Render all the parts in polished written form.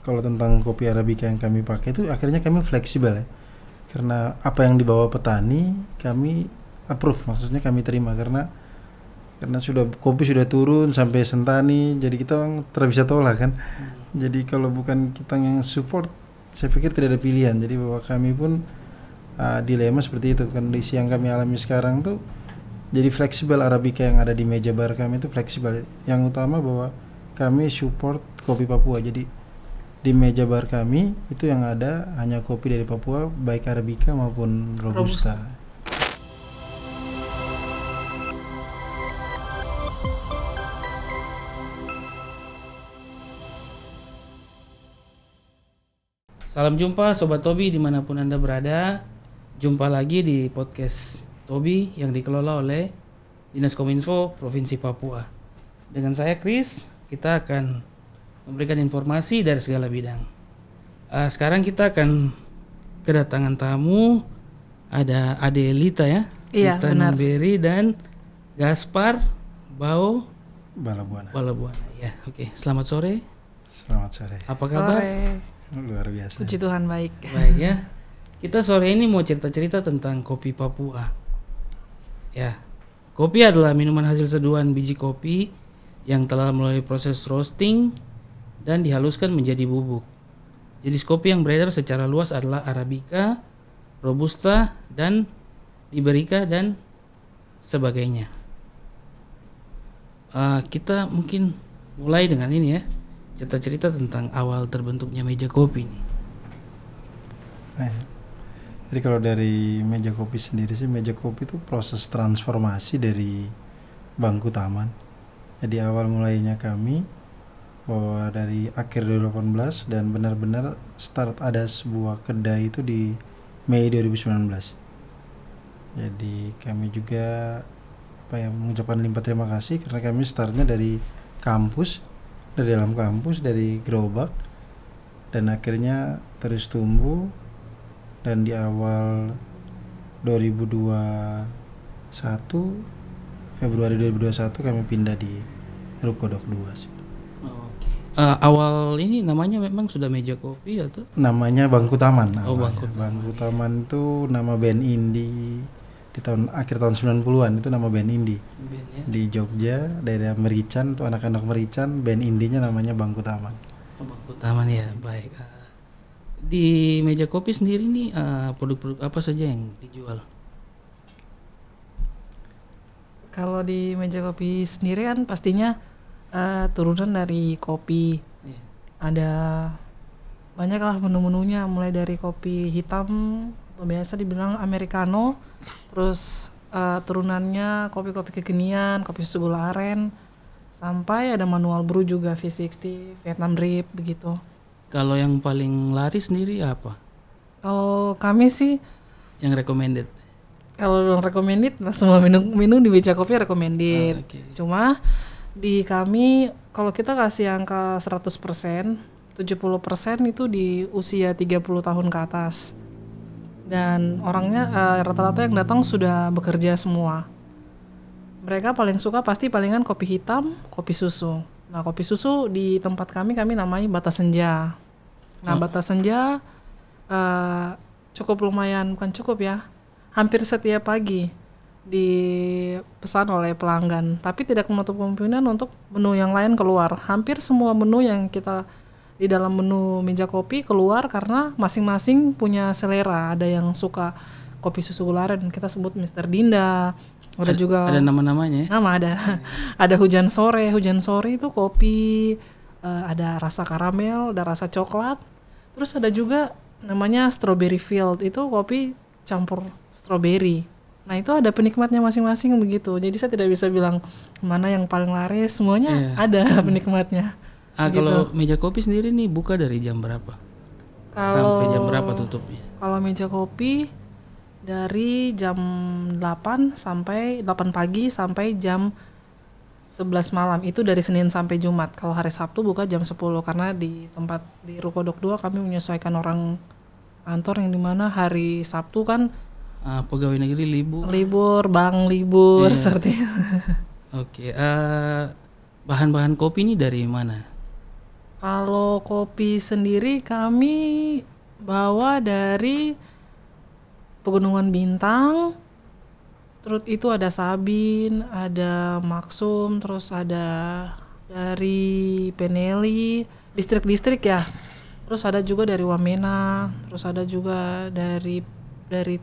kalau tentang kopi Arabica yang kami pakai itu akhirnya kami fleksibel ya. Karena apa yang dibawa petani kami approve, maksudnya kami terima karena kopi sudah turun sampai Sentani, jadi kita tidak bisa tolak kan. Jadi kalau bukan kita yang support, saya pikir tidak ada pilihan. Jadi bahwa kami pun dilema seperti itu. Kondisi yang kami alami sekarang tuh jadi fleksibel. Arabica yang ada di meja bar kami itu fleksibel. Yang utama bahwa kami support kopi Papua. Jadi di meja bar kami itu yang ada hanya kopi dari Papua, baik Arabica maupun Robusta. Salam jumpa Sobat Tobi dimanapun Anda berada. Jumpa lagi di podcast Tobi yang dikelola oleh Dinas Kominfo Provinsi Papua. Dengan saya Chris, kita akan memberikan informasi dari segala bidang. Sekarang kita akan kedatangan tamu. Ada Ade Lita ya. Iya, Lita benar. Numberi dan Gaspar Bao Balabuana. Ya, oke. Selamat sore. Selamat sore. Apa kabar? Sore. Luar biasa. Puji Tuhan baik. Baik ya. Kita sore ini mau cerita-cerita tentang kopi Papua. Ya. Kopi adalah minuman hasil seduhan biji kopi yang telah melalui proses roasting dan dihaluskan menjadi bubuk. Jenis kopi yang beredar secara luas adalah Arabica, Robusta, dan Liberica dan sebagainya. Kita mungkin mulai dengan ini ya. Cerita-cerita tentang awal terbentuknya meja kopi nih. Jadi kalau dari meja kopi sendiri sih, meja kopi itu proses transformasi dari bangku taman. Jadi awal mulainya kami bahwa dari akhir 2018 dan benar-benar start ada sebuah kedai itu di Mei 2019. Jadi kami juga mengucapkan limpah terima kasih karena kami startnya dari kampus, dari dalam kampus, dari gerobak, dan akhirnya terus tumbuh. Dan di awal 2021, Februari 2021 kami pindah di Rukodok 2 sih. Oke. Awal ini namanya memang sudah meja kopi atau? Namanya Bangku Taman. Oh, Bangku Taman. Bangku Taman itu nama band indie di akhir tahun 90-an, itu nama band indie. Band, ya? Di Jogja, daerah Merican, tuh anak-anak Merican, band indinya namanya Bangku Taman. Oh, Bangku Taman ya, baik. Di meja kopi sendiri nih produk-produk apa saja yang dijual? Kalau di meja kopi sendiri kan pastinya turunan dari kopi. Iya. Ada banyak lah menu-menunya, mulai dari kopi hitam atau biasa dibilang americano, terus turunannya kopi-kopi kekinian, kopi susu gula aren, sampai ada manual brew juga, V60, Vietnam drip begitu. Kalau yang paling laris sendiri apa? Kalau kami sih, Yang recommended? kalau yang recommended, nah semua menu di meja kopi recommended. Oke. Cuma di kami kalau kita kasih angka 100%, 70% itu di usia 30 tahun ke atas. Dan orangnya rata-rata yang datang sudah bekerja semua. Mereka paling suka pasti palingan kopi hitam, kopi susu. Nah, kopi susu di tempat kami namanya Bata Senja. Nah, Bata Senja cukup lumayan, bukan cukup ya, hampir setiap pagi dipesan oleh pelanggan, tapi tidak menutup kemungkinan untuk menu yang lain keluar. Hampir semua menu yang kita di dalam menu meja kopi keluar karena masing-masing punya selera. Ada yang suka kopi susu gula aren, kita sebut Mr. Dinda. Ada juga ada nama-namanya ya? Nama ada. Ada hujan sore itu kopi ada rasa karamel, ada rasa coklat. Terus ada juga namanya Strawberry Field, itu kopi campur strawberry. Nah, itu ada penikmatnya masing-masing begitu. Jadi saya tidak bisa bilang mana yang paling laris, semuanya ada penikmatnya. Kalau meja kopi sendiri nih buka dari jam berapa? Sampai jam berapa tutupnya? Kalau meja kopi dari jam 8 pagi sampai jam 11 malam. Itu dari Senin sampai Jumat. Kalau hari Sabtu buka jam 10 karena di tempat di Rukodok 2 kami menyesuaikan orang kantor yang dimana hari Sabtu kan Pegawai negeri bank libur seperti itu. Oke. Bahan-bahan kopi ini dari mana? Kalau kopi sendiri kami bawa dari Pegunungan Bintang, terus itu ada Sabin, ada Maksum, terus ada dari Peneli, distrik-distrik ya. Terus ada juga dari Wamena, terus ada juga dari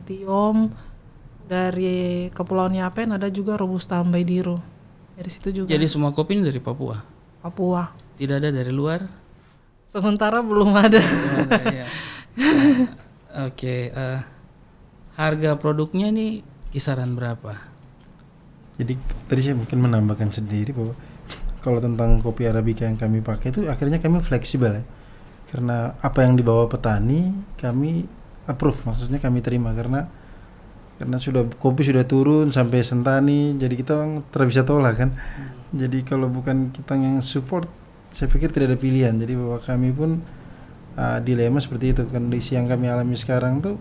Tiom, dari Kepulauan Yapen ada juga Robusta Ambaidiro. Dari situ juga. Jadi semua kopi ini dari Papua. Papua. Tidak ada dari luar. Sementara belum ada. Ya. Oke, harga produknya nih kisaran berapa? Jadi tadi saya mungkin menambahkan sendiri bahwa kalau tentang kopi Arabica yang kami pakai itu akhirnya kami fleksibel ya. Karena apa yang dibawa petani kami approve, maksudnya kami terima karena kopi sudah turun sampai Sentani, jadi kita tidak bisa tolak kan. Jadi kalau bukan kita yang support, saya pikir tidak ada pilihan. Jadi bahwa kami pun dilema seperti itu. Kondisi yang kami alami sekarang tuh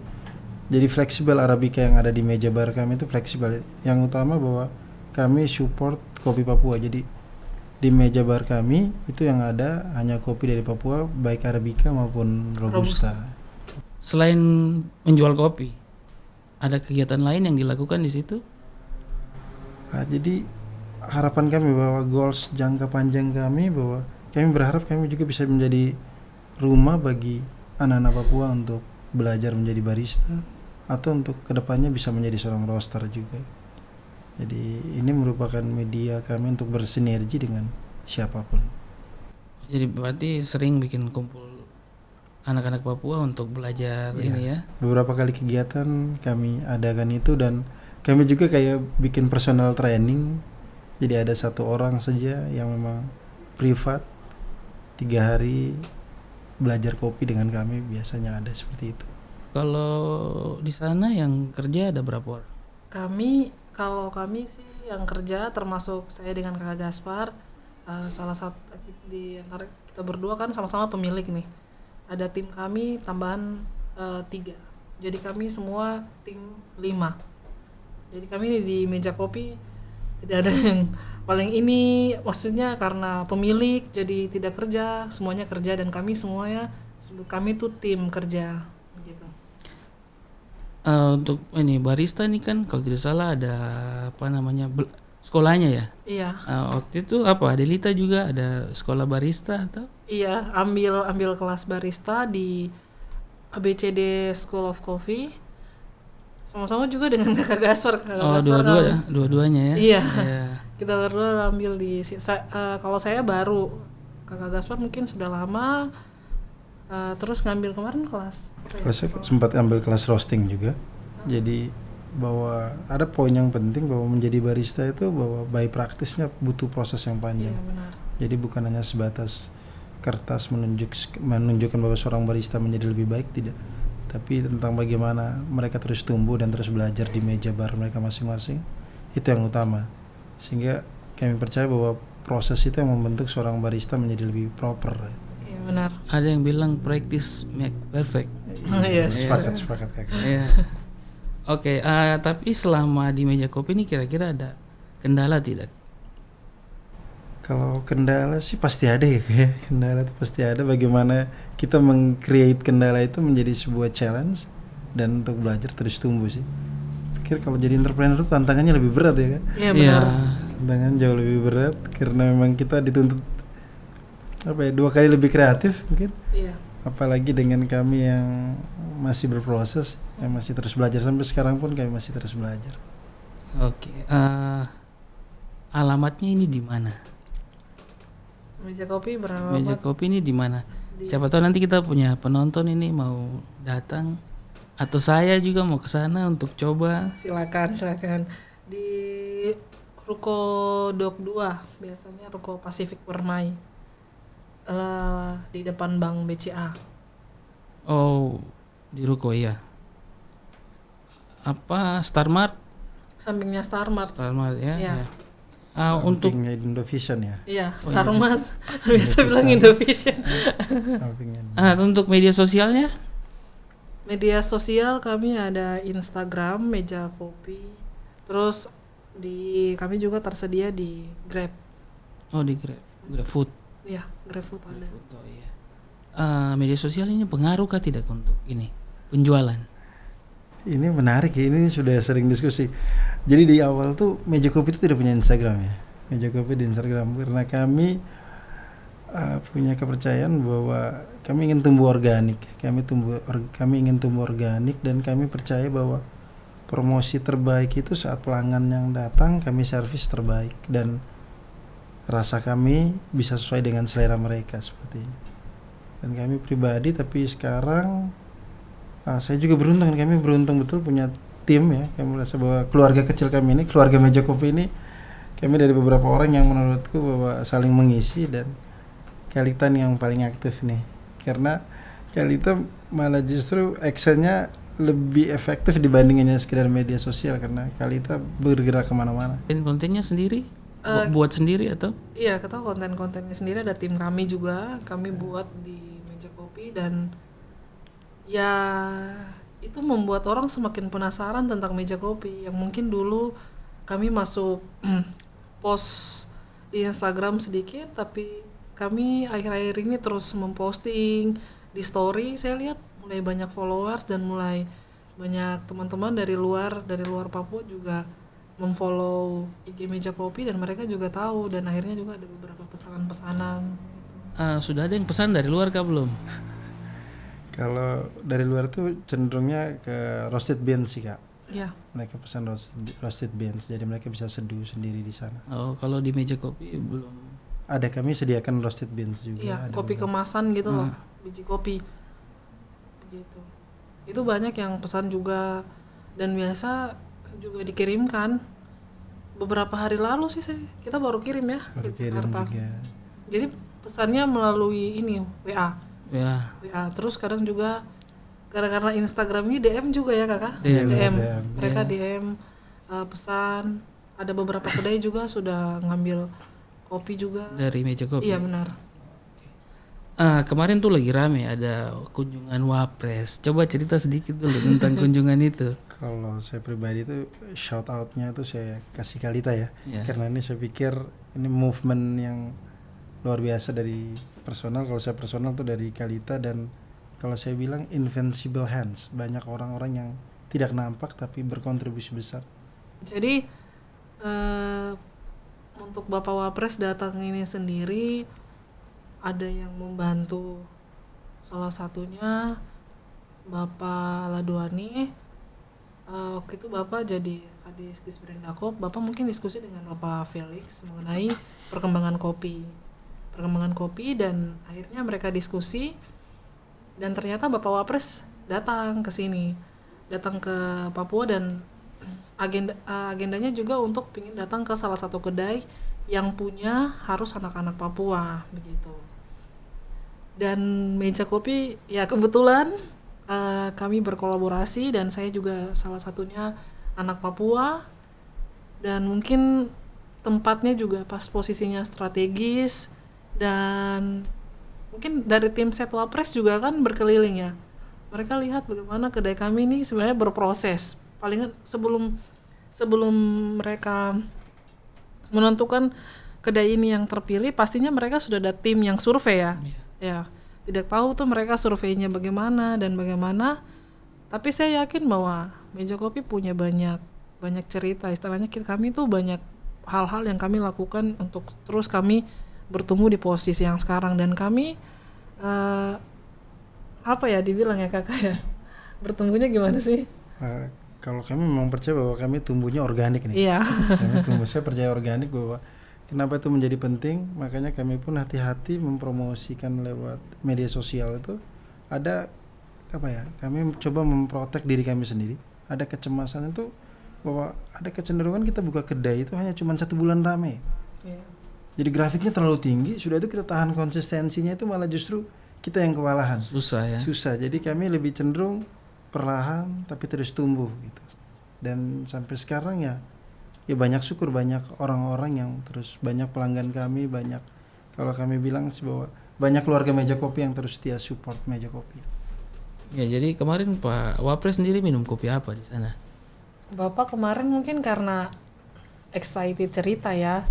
jadi fleksibel. Arabica yang ada di meja bar kami itu fleksibel. Yang utama bahwa kami support kopi Papua. Jadi di meja bar kami itu yang ada hanya kopi dari Papua, baik Arabica maupun Robusta. Selain menjual kopi, ada kegiatan lain yang dilakukan di situ? Jadi harapan kami bahwa goals jangka panjang kami bahwa kami berharap kami juga bisa menjadi rumah bagi anak-anak Papua untuk belajar menjadi barista atau untuk kedepannya bisa menjadi seorang roaster juga. Jadi ini merupakan media kami untuk bersinergi dengan siapapun. Jadi berarti sering bikin kumpul anak-anak Papua untuk belajar ini ya? Beberapa kali kegiatan kami adakan itu dan kami juga kayak bikin personal training. Jadi ada satu orang saja yang memang privat 3 hari belajar kopi dengan kami, biasanya ada seperti itu. Kalau di sana yang kerja ada berapa orang? Kalau kami sih yang kerja termasuk saya dengan Kakak Gaspar, salah satu di antara kita berdua kan sama-sama pemilik nih. Ada tim kami tambahan 3. Jadi kami semua tim 5. Jadi kami di meja kopi tidak ada yang paling ini, maksudnya karena pemilik jadi tidak kerja, semuanya kerja dan kami semuanya tuh tim kerja gitu. Untuk ini barista nih kan kalau tidak salah ada apa namanya sekolahnya ya? Iya. Waktu itu apa Adelita juga ada sekolah barista atau? Iya, ambil kelas barista di ABCD School of Coffee. Sama-sama juga dengan Kakak Gaspar. Dua-duanya ya? Iya. Kita berdua ambil kalau saya baru, Kakak Gaspar mungkin sudah lama. Terus ngambil kemarin kelas. Saya sempat ambil kelas roasting juga. Jadi bahwa ada poin yang penting bahwa menjadi barista itu bahwa by praktisnya butuh proses yang panjang. Iya, benar. Jadi bukan hanya sebatas kertas menunjukkan bahwa seorang barista menjadi lebih baik, tidak. Tapi tentang bagaimana mereka terus tumbuh dan terus belajar di meja bar mereka masing-masing, itu yang utama. Sehingga kami percaya bahwa proses itu yang membentuk seorang barista menjadi lebih proper. Iya, benar. Ada yang bilang practice make perfect. Yes. Sepakat kakak. Iya. Oke, tapi selama di meja kopi ini kira-kira ada kendala tidak? Kalau kendala sih pasti ada ya, kendala itu pasti ada. Bagaimana kita meng-create kendala itu menjadi sebuah challenge dan untuk belajar terus tumbuh sih. Pikir kalau jadi entrepreneur itu tantangannya lebih berat ya kan? Iya, benar. Tantangan jauh lebih berat karena memang kita dituntut 2 kali lebih kreatif mungkin. Iya. Apalagi dengan kami yang masih berproses, yang masih terus belajar sampai sekarang pun kami masih terus belajar. Oke, alamatnya ini di mana? Meja kopi berapa? Meja kopi ini di mana? Siapa tahu nanti kita punya penonton ini mau datang atau saya juga mau ke sana untuk coba. Silakan. Di Ruko Dok 2, biasanya Ruko Pasifik Permai. Di depan Bank BCA. Oh, di Ruko ya. Apa Starmart? Sampingnya Starmart. Starmart ya. Iya. Untuk Indovision ya. Iya, Starmart. Biasa bilang Indovision. Sampingnya. Untuk media sosialnya? Media sosial kami ada Instagram Meja Kopi. Terus kami juga tersedia di Grab. Oh, di GrabFood. Iya, GrabFood ada. Foto, iya. Media sosial ini pengaruh kah tidak untuk ini penjualan? Ini menarik ya, ini sudah sering diskusi. Jadi di awal tuh Meja Kopi itu tidak punya Instagram ya. Meja Kopi di Instagram karena kami punya kepercayaan bahwa kami ingin tumbuh organik. Kami ingin tumbuh organik dan kami percaya bahwa promosi terbaik itu saat pelanggan yang datang kami servis terbaik dan rasa kami bisa sesuai dengan selera mereka seperti ini. Dan kami pribadi tapi sekarang saya juga beruntung, kami beruntung betul punya tim ya. Kami merasa bahwa keluarga kecil kami ini, keluarga Meja Kopi ini, kami dari beberapa orang yang menurutku bahwa saling mengisi dan Kalita yang paling aktif nih. Karena Kalita malah justru actionnya lebih efektif dibandingnya sekedar media sosial karena Kalita bergerak kemana-mana. Dan kontennya sendiri buat sendiri atau? Iya, kita konten-kontennya sendiri, ada tim kami juga, kami buat di Meja Kopi dan ya itu membuat orang semakin penasaran tentang Meja Kopi yang mungkin dulu kami masuk post di Instagram sedikit, tapi kami akhir-akhir ini terus memposting di story. Saya lihat mulai banyak followers dan mulai banyak teman-teman dari luar Papua juga memfollow IG Meja Kopi dan mereka juga tahu dan akhirnya juga ada beberapa pesanan-pesanan. Sudah ada yang pesan dari luar kah belum? Kalau dari luar tuh cenderungnya ke roasted beans sih kak. Ya. Mereka pesan roasted beans, jadi mereka bisa seduh sendiri di sana. Oh, kalau di Meja Kopi belum. Ada, kami sediakan roasted beans juga. Iya, ada kopi beberapa. kemasan gitu loh, biji kopi. Begitu. Itu banyak yang pesan juga dan biasa juga dikirimkan. Beberapa hari lalu sih kita baru kirim ya Baru ke kirim Jakarta. juga. Jadi pesannya melalui ini WA. Ya, Terus kadang juga karena Instagram ini DM juga ya kakak. DM. Mereka DM pesan. Ada beberapa kedai juga sudah ngambil kopi juga. dari Meja Kopi. Iya benar. Kemarin tuh lagi rame ada kunjungan Wapres. Coba cerita sedikit dulu tentang kunjungan itu. Kalau saya pribadi itu shout outnya tuh saya kasih Kalita ya. Ya. Karena ini saya pikir ini movement yang luar biasa dari personal. Kalau saya personal tuh dari Kalita dan kalau saya bilang invincible hands. Banyak orang-orang yang tidak nampak tapi berkontribusi besar. Jadi untuk Bapak Wapres datang ini sendiri ada yang membantu, salah satunya Bapak Laduani. Waktu itu Bapak jadi Kadis Disbrendakop. Bapak mungkin diskusi dengan Bapak Felix mengenai perkembangan kopi dan akhirnya mereka diskusi dan ternyata Bapak Wapres datang ke sini, datang ke Papua dan agendanya juga untuk ingin datang ke salah satu kedai yang punya harus anak-anak Papua begitu. Dan Meja Kopi ya kebetulan kami berkolaborasi dan saya juga salah satunya anak Papua dan mungkin tempatnya juga pas posisinya strategis dan mungkin dari tim Set Wapres juga kan berkeliling ya. Mereka lihat bagaimana kedai kami ini sebenarnya berproses. Paling sebelum mereka menentukan kedai ini yang terpilih, pastinya mereka sudah ada tim yang survei ya. Ya, tidak tahu tuh mereka surveinya bagaimana dan bagaimana. Tapi saya yakin bahwa Meja Kopi punya banyak cerita. Istilahnya kami tuh banyak hal-hal yang kami lakukan untuk terus kami bertumbuh di posisi yang sekarang dan kami apa ya dibilang ya kakak ya, bertumbuhnya gimana sih? Kalau kami memang percaya bahwa kami tumbuhnya organik nih. Iya. Saya percaya organik bahwa kenapa itu menjadi penting, makanya kami pun hati-hati mempromosikan lewat media sosial itu. Ada apa ya, kami coba memprotek diri kami sendiri. Ada kecemasan itu bahwa ada kecenderungan kita buka kedai itu hanya cuma 1 bulan rame. Iya. Jadi grafiknya terlalu tinggi, sudah itu kita tahan konsistensinya itu malah justru kita yang kewalahan. Susah ya. Susah. Jadi kami lebih cenderung perlahan tapi terus tumbuh gitu. Dan sampai sekarang ya banyak syukur, banyak orang-orang yang terus, banyak pelanggan kami, banyak, kalau kami bilang sih bahwa banyak keluarga Meja Kopi yang terus setia support Meja Kopi. Ya, jadi kemarin Pak Wapres sendiri minum kopi apa di sana? Bapak kemarin mungkin karena excited cerita ya.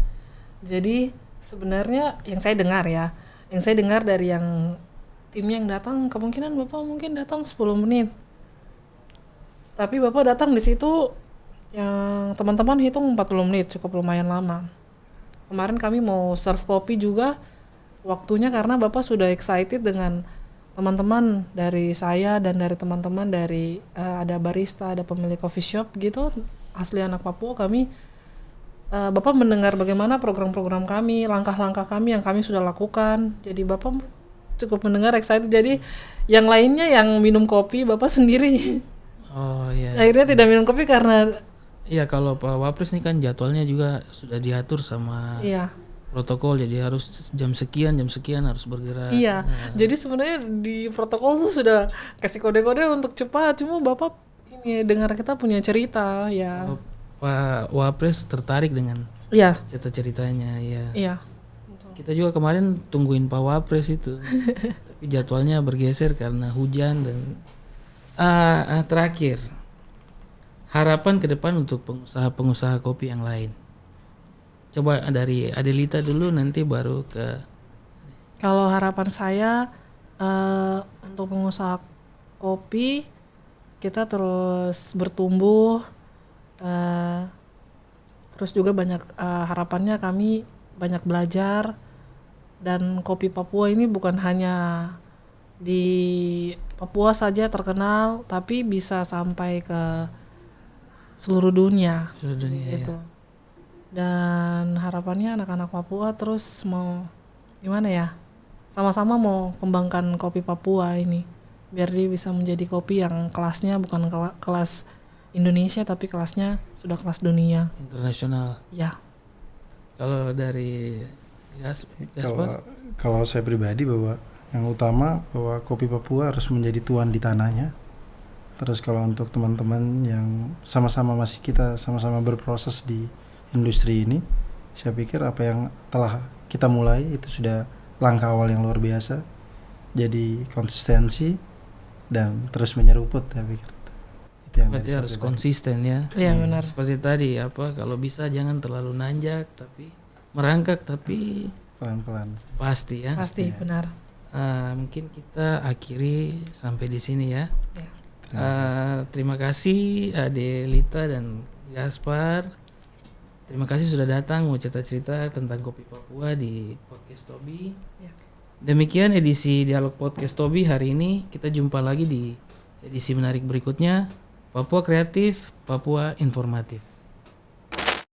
Jadi sebenarnya yang saya dengar ya, Yang saya dengar dari yang timnya yang datang, kemungkinan Bapak mungkin datang 10 menit. Tapi Bapak datang di situ yang teman-teman hitung 40 menit, cukup lumayan lama. Kemarin kami mau serve kopi juga, waktunya karena Bapak sudah excited dengan teman-teman dari saya dan dari teman-teman dari ada barista, ada pemilik coffee shop gitu, asli anak Papua. Kami Bapak mendengar bagaimana program-program kami, langkah-langkah kami yang kami sudah lakukan. Jadi Bapak cukup mendengar excited. Jadi yang lainnya yang minum kopi, Bapak sendiri Oh iya. akhirnya tidak minum kopi karena Iya, kalau Pak Wapres ini kan jadwalnya juga sudah diatur sama iya. protokol, jadi harus jam sekian harus bergerak. Iya, jadi sebenarnya di protokol tuh sudah kasih kode-kode untuk cepat. Cuma Bapak ini dengar kita punya cerita ya. Oh, Pak Wapres tertarik dengan Iya, cerita-ceritanya, ya. iya. Kita juga kemarin tungguin Pak Wapres itu, tapi jadwalnya bergeser karena hujan dan terakhir harapan ke depan untuk pengusaha-pengusaha kopi yang lain. Coba dari Adelita dulu, nanti baru ke. Kalau harapan saya untuk pengusaha kopi kita terus bertumbuh, terus juga banyak harapannya kami banyak belajar, dan kopi Papua ini bukan hanya di Papua saja terkenal, tapi bisa sampai ke seluruh dunia, Seluruh dunia, gitu. Dan harapannya anak-anak Papua terus mau gimana ya, sama-sama mau kembangkan kopi Papua ini biar dia bisa menjadi kopi yang kelasnya bukan kelas Indonesia tapi kelasnya sudah kelas dunia internasional. ya. Kalau dari Gaspar, Kalau saya pribadi bahwa yang utama bahwa kopi Papua harus menjadi tuan di tanahnya. Terus kalau untuk teman-teman yang sama-sama masih kita sama-sama berproses di industri ini, saya pikir apa yang telah kita mulai itu sudah langkah awal yang luar biasa. Jadi konsistensi dan terus menyeruput, saya pikir itu yang berarti dari harus saya pribadi. konsisten ya. Iya benar. Seperti tadi kalau bisa jangan terlalu nanjak tapi merangkak tapi Pelan-pelan. pasti ya. Pasti benar. Mungkin kita akhiri sampai di sini ya. Ya. Terima kasih Adelita dan Gaspar. Terima kasih sudah datang mau cerita-cerita tentang kopi Papua di podcast Tobi. Ya. Demikian edisi Dialog Podcast Tobi hari ini. Kita jumpa lagi di edisi menarik berikutnya. Papua Kreatif, Papua Informatif.